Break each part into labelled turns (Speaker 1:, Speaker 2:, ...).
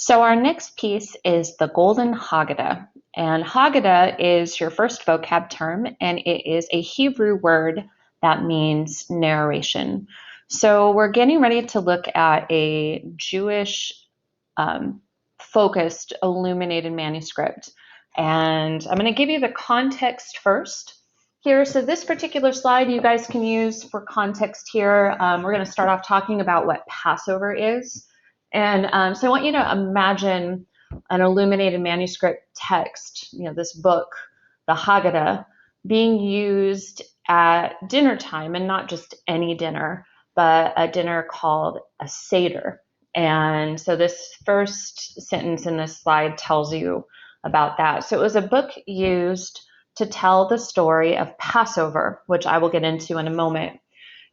Speaker 1: So our next piece is the Golden Haggadah. And Haggadah is your first vocab term, and it is a Hebrew word that means narration. So we're getting ready to look at a Jewish focused illuminated manuscript. And I'm going to give you the context first here. So this particular slide you guys can use for context here. We're going to start off talking about what Passover is. And so I want you to imagine an illuminated manuscript text, this book, the Haggadah, being used at dinner time, and not just any dinner, but a dinner called a Seder. And so this first sentence in this slide tells you about that. So it was a book used to tell the story of Passover, which I will get into in a moment.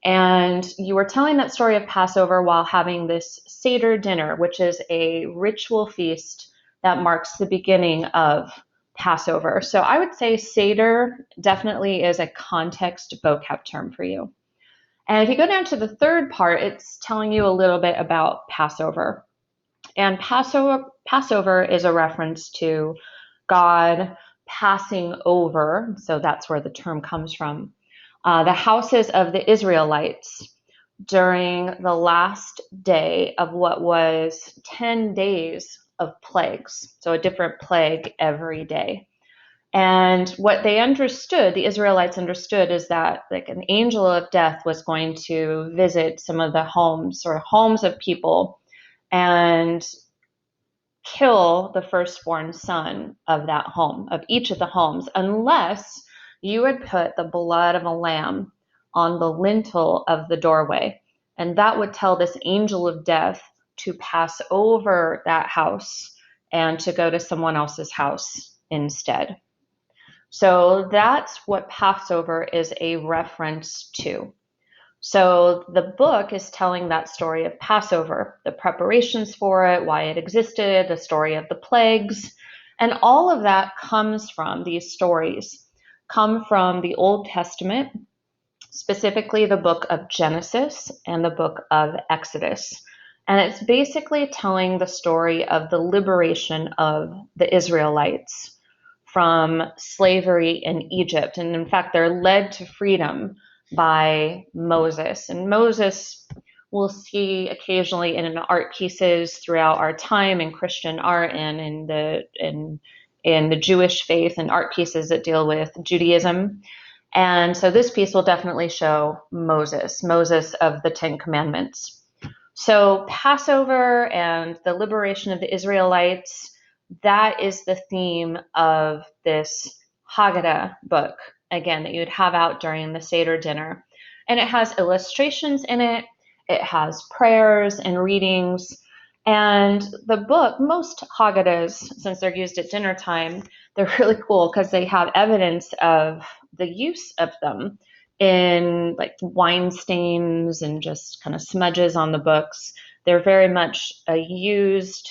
Speaker 1: And you were telling that story of Passover while having this Seder dinner, which is a ritual feast that marks the beginning of Passover. So I would say Seder definitely is a context vocab term for you. And if you go down to the third part, it's telling you a little bit about Passover. And Passover is a reference to God passing over, so that's where the term comes from, the houses of the Israelites during the last day of what was 10 days of plagues, so a different plague every day. And what they understood, the Israelites understood, is that like an angel of death was going to visit some of the homes or homes of people and kill the firstborn son of that home, of each of the homes, unless you had put the blood of a lamb on the lintel of the doorway. And that would tell this angel of death to pass over that house and to go to someone else's house instead. So that's what Passover is a reference to. So the book is telling that story of Passover, the preparations for it, why it existed, the story of the plagues, and all of that comes from these stories, come from the Old Testament, specifically the book of Genesis and the book of Exodus. And it's basically telling the story of the liberation of the Israelites from slavery in Egypt. And in fact, they're led to freedom by Moses. And Moses we'll see occasionally in art pieces throughout our time in Christian art and in the Jewish faith and art pieces that deal with Judaism. And so this piece will definitely show Moses of the Ten Commandments. So Passover and the liberation of the Israelites, that is the theme of this Haggadah book, again, that you'd have out during the Seder dinner. And it has illustrations in it. It has prayers and readings. And the book, most Haggadahs, since they're used at dinner time, they're really cool because they have evidence of the use of them in like wine stains and just kind of smudges on the books. They're very much a used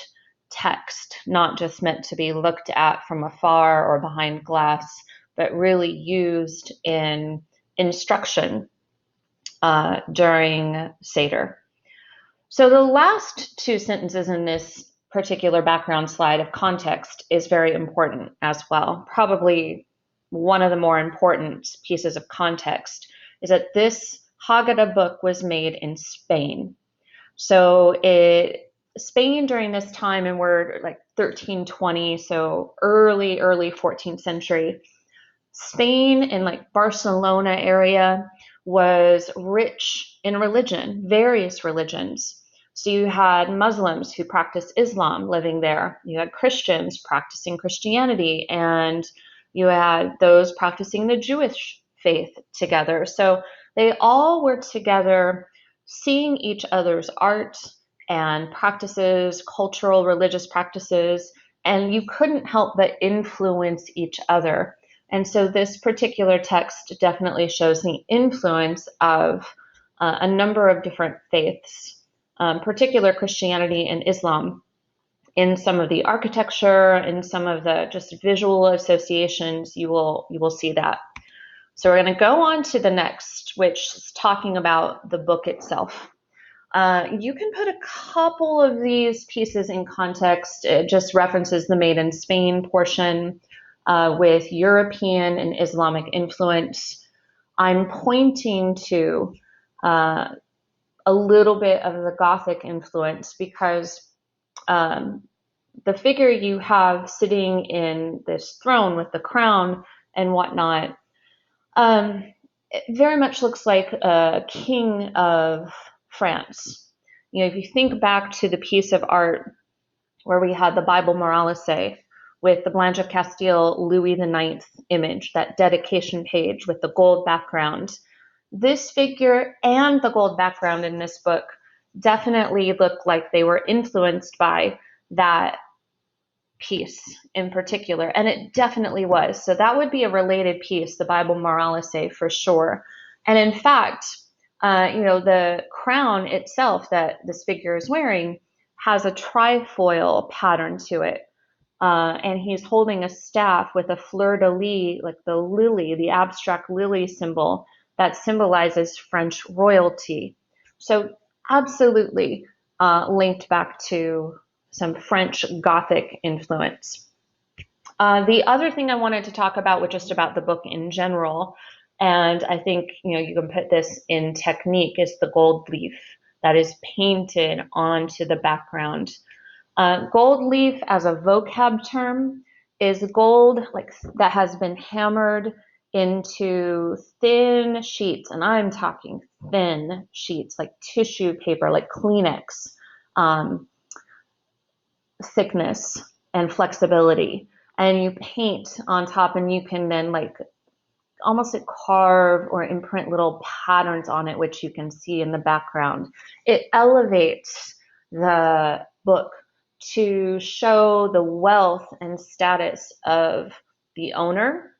Speaker 1: text, not just meant to be looked at from afar or behind glass, but really used in instruction during Seder. So the last two sentences in this particular background slide of context is very important as well. Probably one of the more important pieces of context is that this Haggadah book was made in Spain. So Spain during this time, and we're like 1320, so early 14th century, Spain in like Barcelona area was rich in religion, various religions. So you had Muslims who practiced Islam living there. You had Christians practicing Christianity, and you had those practicing the Jewish faith together. So they all were together seeing each other's art and practices, cultural, religious practices, and you couldn't help but influence each other. And so this particular text definitely shows the influence of a number of different faiths, particular Christianity and Islam, in some of the architecture, in some of the just visual associations. You will see that. So we're going to go on to the next, which is talking about the book itself. You can put a couple of these pieces in context. It just references the Made in Spain portion with European and Islamic influence. I'm pointing to a little bit of the Gothic influence because the figure you have sitting in this throne with the crown and whatnot it very much looks like a king of France. You know, if you think back to the piece of art where we had the Bible Moralise with the Blanche of Castile Louis IX image, that dedication page with the gold background, this figure and the gold background in this book definitely look like they were influenced by that piece in particular, and it definitely was. So that would be a related piece, the Bible Moralise, for sure. And in fact, the crown itself that this figure is wearing has a trifoil pattern to it. And he's holding a staff with a fleur de lis, like the lily, the abstract lily symbol that symbolizes French royalty. So absolutely linked back to some French Gothic influence. The other thing I wanted to talk about was just about the book in general, and I think you can put this in technique, is the gold leaf that is painted onto the background. Gold leaf as a vocab term is gold that has been hammered into thin sheets, and I'm talking thin sheets like tissue paper, like Kleenex thickness and flexibility. And you paint on top, and you can then almost carve or imprint little patterns on it, which you can see in the background. It elevates the book to show the wealth and status of the owner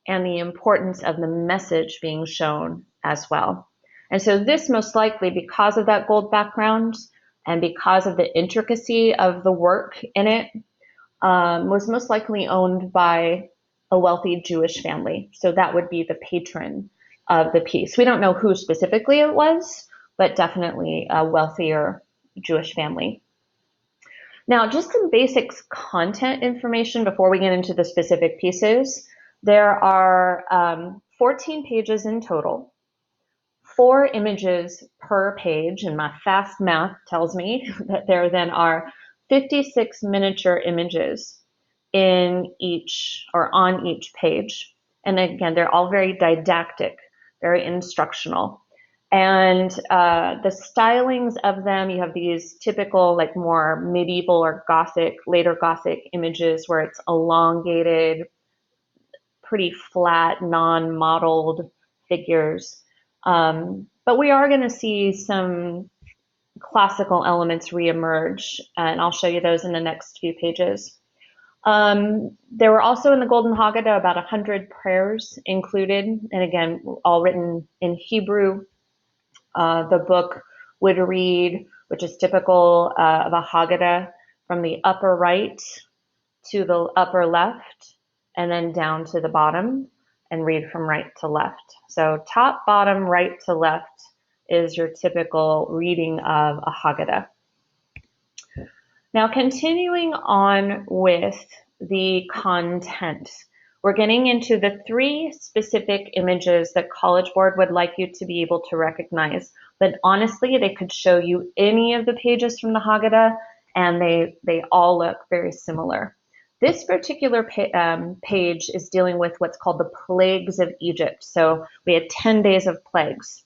Speaker 1: and the importance of the message being shown as well. And so this most likely, because of that gold background and because of the intricacy of the work in it, was most likely owned by a wealthy Jewish family. So that would be the patron of the piece. We don't know who specifically it was, but definitely a wealthier Jewish family. Now, just some basic content information before we get into the specific pieces. There are 14 pages in total, 4 images per page, and my fast math tells me that there then are 56 miniature images in each or on each page. And again, they're all very didactic, very instructional. And the stylings of them, you have these typical more medieval or Gothic, later Gothic images where it's elongated, pretty flat, non-modeled figures. But we are going to see some classical elements reemerge, and I'll show you those in the next few pages. There were also in the Golden Haggadah about 100 prayers included, and again, all written in Hebrew. The book would read, which is typical of a Haggadah, from the upper right to the upper left, and then down to the bottom, and read from right to left. So top, bottom, right to left is your typical reading of a Haggadah. Now, continuing on with the content, we're getting into the 3 specific images that College Board would like you to be able to recognize. But honestly, they could show you any of the pages from the Haggadah, and they all look very similar. This particular page is dealing with what's called the plagues of Egypt. So we had 10 days of plagues.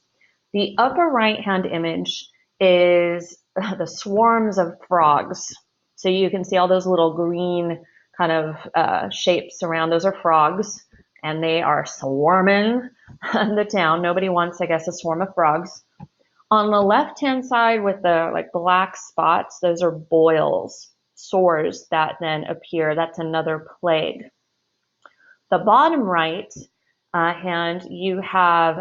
Speaker 1: The upper right-hand image is the swarms of frogs. So you can see all those little green kind of shapes around. Those are frogs, and they are swarming the town. Nobody wants, I guess, a swarm of frogs. On the left-hand side with the black spots, those are boils, sores that then appear. That's another plague. The bottom right hand, you have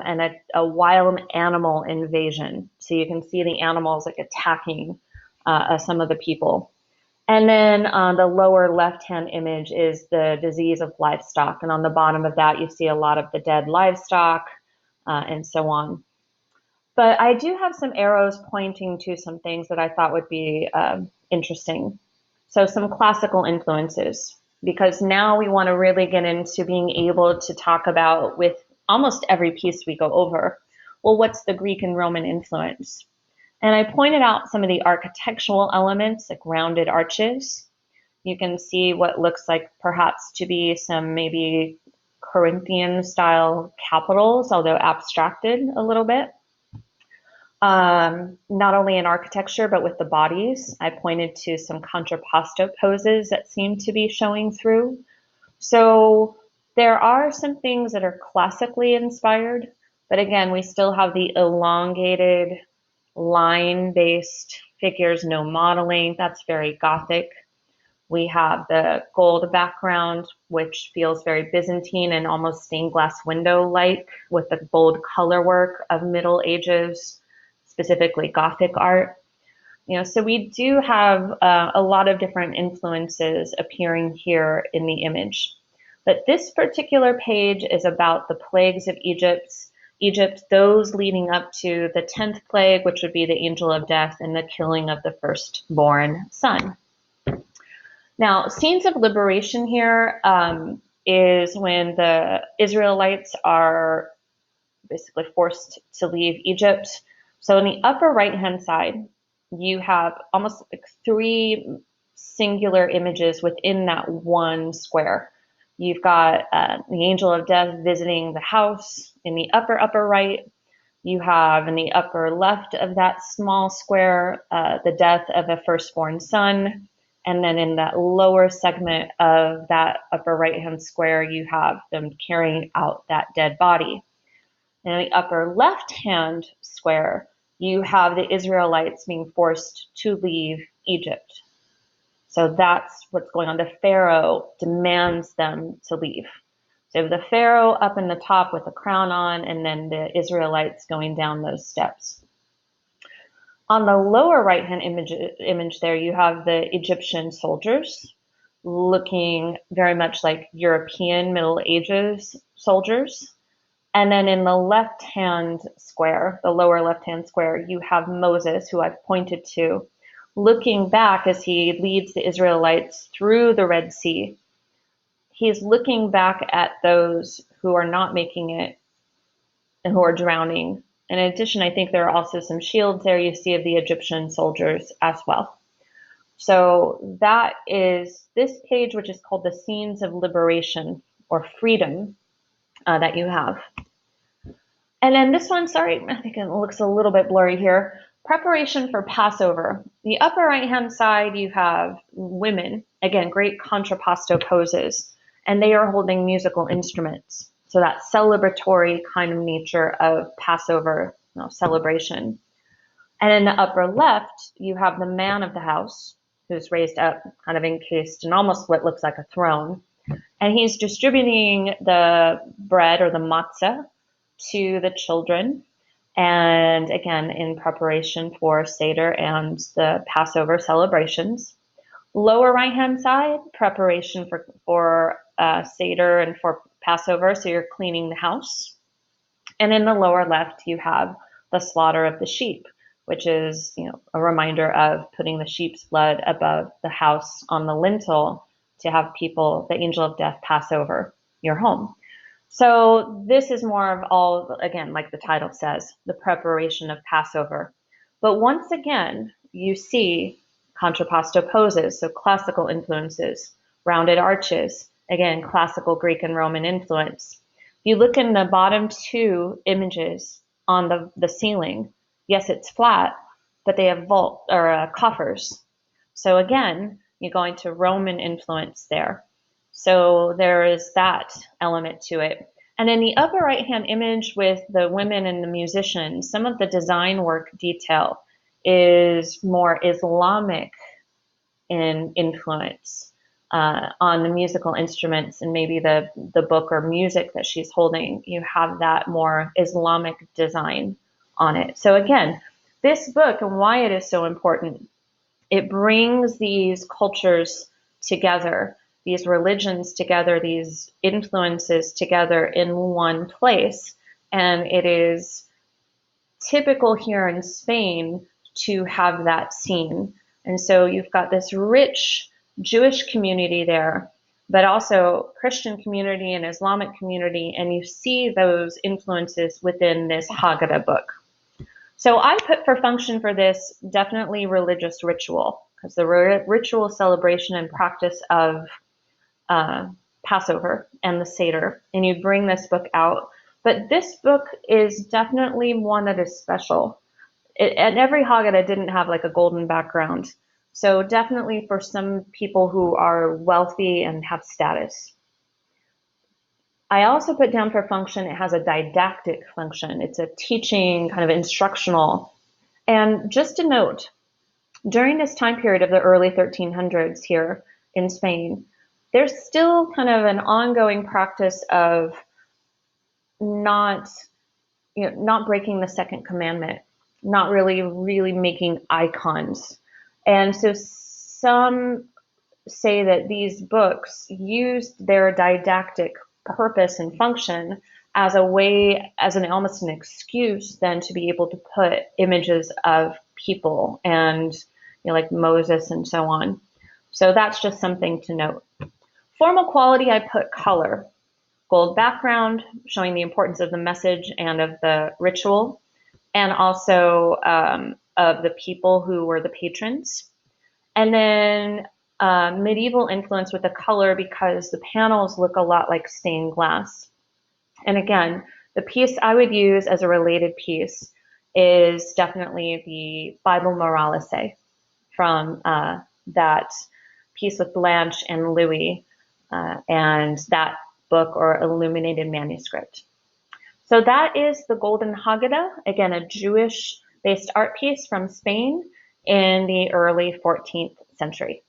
Speaker 1: a wild animal invasion. So you can see the animals attacking some of the people. And then on the lower left-hand image is the disease of livestock. And on the bottom of that, you see a lot of the dead livestock and so on. But I do have some arrows pointing to some things that I thought would be interesting. So some classical influences, because now we want to really get into being able to talk about with almost every piece we go over, well, what's the Greek and Roman influence? And I pointed out some of the architectural elements, like rounded arches. You can see what looks like perhaps to be some maybe Corinthian style capitals, although abstracted a little bit. Not only in architecture, but with the bodies. I pointed to some contrapposto poses that seem to be showing through. So there are some things that are classically inspired, but again, we still have the elongated line-based figures, no modeling. That's very Gothic. We have the gold background, which feels very Byzantine and almost stained glass window-like, with the bold color work of Middle Ages, specifically Gothic art. So we do have a lot of different influences appearing here in the image. But this particular page is about the plagues of Egypt, those leading up to the 10th plague, which would be the angel of death and the killing of the firstborn son. Now, scenes of liberation here is when the Israelites are basically forced to leave Egypt. So in the upper right-hand side, you have almost like 3 singular images within that one square. You've got the angel of death visiting the house in the upper right. You have in the upper left of that small square the death of a firstborn son. And then in that lower segment of that upper right-hand square, you have them carrying out that dead body. And in the upper left-hand square, you have the Israelites being forced to leave Egypt. So that's what's going on. The Pharaoh demands them to leave. So the Pharaoh up in the top with the crown on, and then the Israelites going down those steps. On the lower right-hand image there, you have the Egyptian soldiers looking very much like European Middle Ages soldiers. And then in the left-hand square, the lower left-hand square, you have Moses, who I've pointed to, looking back as he leads the Israelites through the Red Sea. He's looking back at those who are not making it and who are drowning. In addition, I think there are also some shields there you see of the Egyptian soldiers as well. So that is this page, which is called the Scenes of Liberation or Freedom that you have. And then this one, sorry, I think it looks a little bit blurry here. Preparation for Passover. The upper right-hand side, you have women, again, great contrapposto poses, and they are holding musical instruments. So that celebratory kind of nature of Passover celebration. And in the upper left, you have the man of the house, who's raised up, kind of encased in almost what looks like a throne. And he's distributing the bread or the matzah to the children. And again, in preparation for Seder and the Passover celebrations. Lower right-hand side, preparation for Seder and for Passover, so you're cleaning the house. And in the lower left, you have the slaughter of the sheep, which is a reminder of putting the sheep's blood above the house on the lintel to have people, the angel of death, pass over your home. So this is more of all, again, like the title says, the preparation of Passover. But once again, you see contrapposto poses, so classical influences, rounded arches, again, classical Greek and Roman influence. You look in the bottom 2 images on the ceiling. Yes, it's flat, but they have coffers. So again, you're going to Roman influence there. So there is that element to it. And in the upper right-hand image with the women and the musicians, some of the design work detail is more Islamic in influence on the musical instruments, and maybe the book or music that she's holding. You have that more Islamic design on it. So again, this book and why it is so important, it brings these cultures together, these religions together, these influences together in one place. And it is typical here in Spain to have that scene. And so you've got this rich Jewish community there, but also Christian community and Islamic community, and you see those influences within this Haggadah book. So I put for function for this definitely religious ritual, because the ritual celebration and practice of Passover and the Seder, and you bring this book out. But this book is definitely one that is special. And every Haggadah didn't have like a golden background. So definitely for some people who are wealthy and have status. I also put down for function, it has a didactic function. It's a teaching, kind of instructional. And just a note, during this time period of the early 1300s here in Spain, there's still kind of an ongoing practice of not breaking the second commandment, not really making icons. And so some say that these books used their didactic purpose and function as a way, as an almost an excuse then to be able to put images of people and like Moses and so on. So that's just something to note. Formal quality, I put color. Gold background, showing the importance of the message and of the ritual, and also of the people who were the patrons. And then medieval influence with the color, because the panels look a lot like stained glass. And again, the piece I would use as a related piece is definitely the Bible Moralise from that piece with Blanche and Louis, and that book or illuminated manuscript. So that is the Golden Haggadah, again, a Jewish-based art piece from Spain in the early 14th century.